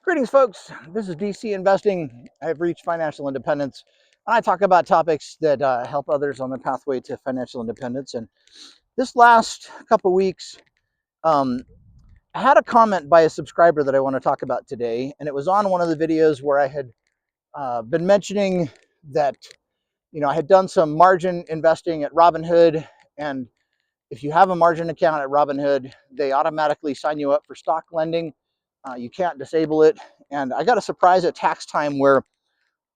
Greetings, folks. This is DC Investing. I've reached financial independence, and I talk about topics that help others on the pathway to financial independence. And this last couple weeks, um, I had a comment by a subscriber that I want to talk about today, and it was on one of the videos where I had been mentioning that I had done some margin investing at Robinhood, and if you have a margin account at Robinhood, they automatically sign you up for stock lending. You can't disable it. And I got a surprise at tax time where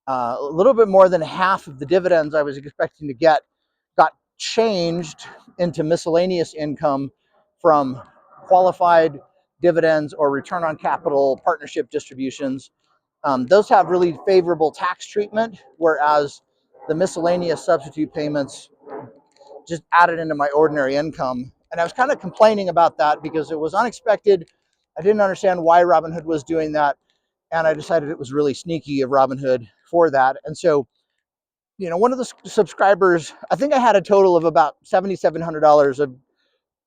a little bit more than half of the dividends I was expecting to get got changed into miscellaneous income from qualified dividends or return on capital partnership distributions. Those have really favorable tax treatment, whereas the miscellaneous substitute payments just added into my ordinary income. And I was kind of complaining about that because it was unexpected. I didn't understand why Robinhood was doing that. And I decided it was really sneaky of Robinhood for that. And so, one of the subscribers, I think I had a total of about $7,700 of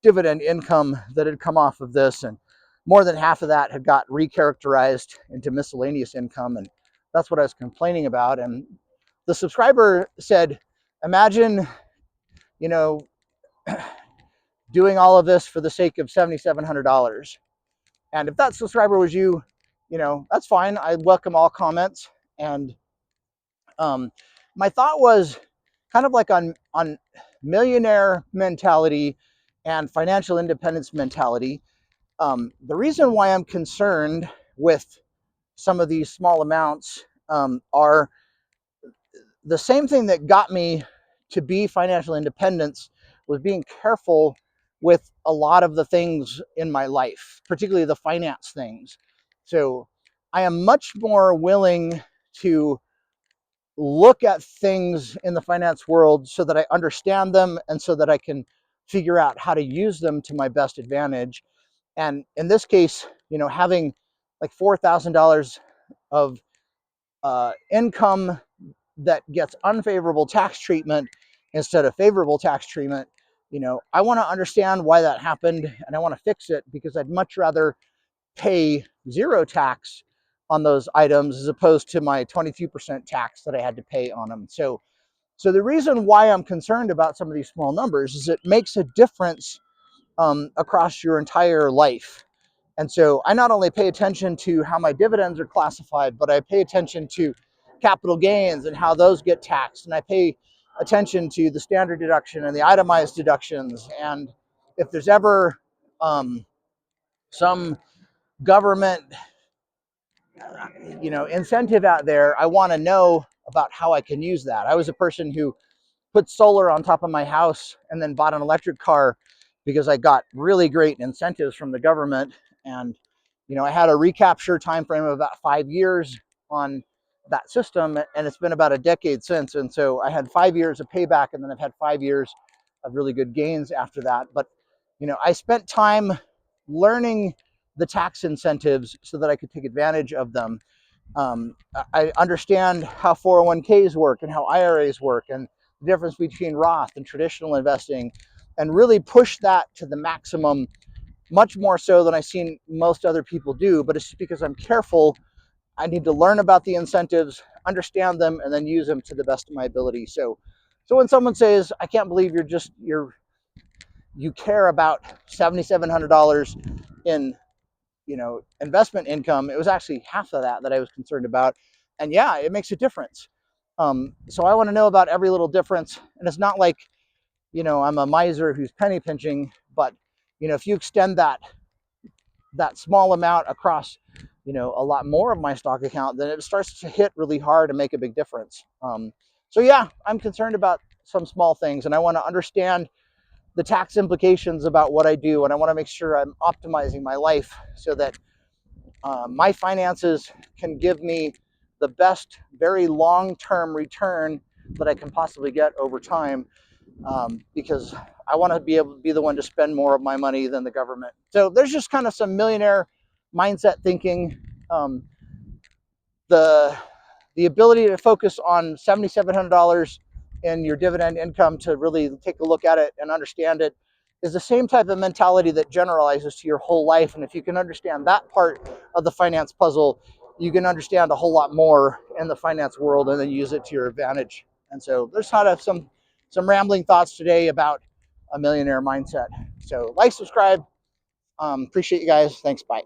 dividend income that had come off of this. And more than half of that had got recharacterized into miscellaneous income. And that's what I was complaining about. And the subscriber said, imagine, you know, doing all of this for the sake of $7,700. And if that subscriber was you, that's fine. I welcome all comments. And my thought was kind of like on millionaire mentality and financial independence mentality. The reason why I'm concerned with some of these small amounts are the same thing that got me to be financial independence was being careful with a lot of the things in my life, particularly the finance things. So I am much more willing to look at things in the finance world so that I understand them and so that I can figure out how to use them to my best advantage. And in this case, having like $4,000 of income that gets unfavorable tax treatment instead of favorable tax treatment, I want to understand why that happened and I want to fix it, because I'd much rather pay zero tax on those items as opposed to my 22% tax that I had to pay on them. So the reason why I'm concerned about some of these small numbers is it makes a difference across your entire life. And so I not only pay attention to how my dividends are classified, but I pay attention to capital gains and how those get taxed. And I pay attention to the standard deduction and the itemized deductions. And if there's ever some government, incentive out there, I want to know about how I can use that. I was a person who put solar on top of my house and then bought an electric car because I got really great incentives from the government. And I had a recapture time frame of about 5 years on that system, and it's been about a decade since. And so I had 5 years of payback, and then I've had 5 years of really good gains after that. But I spent time learning the tax incentives so that I could take advantage of them. I understand how 401ks work and how IRAs work and the difference between Roth and traditional investing, and really push that to the maximum, much more so than I've seen most other people do. But it's just because I'm careful. I need to learn about the incentives, understand them, and then use them to the best of my ability. So when someone says, I can't believe you care about $7,700 in investment income, it was actually half of that I was concerned about. And yeah, it makes a difference. So I want to know about every little difference. And it's not like, I'm a miser who's penny pinching, but if you extend that small amount across, a lot more of my stock account, then it starts to hit really hard and make a big difference. So yeah, I'm concerned about some small things, and I want to understand the tax implications about what I do, and I want to make sure I'm optimizing my life so that my finances can give me the best, very long-term return that I can possibly get over time, because I want to be able to be the one to spend more of my money than the government. So there's just kind of some millionaire mindset thinking. The ability to focus on $7,700 in your dividend income, to really take a look at it and understand it, is the same type of mentality that generalizes to your whole life. And if you can understand that part of the finance puzzle, you can understand a whole lot more in the finance world and then use it to your advantage. And so there's kind of some rambling thoughts today about a millionaire mindset. So like, subscribe. Appreciate you guys. Thanks. Bye.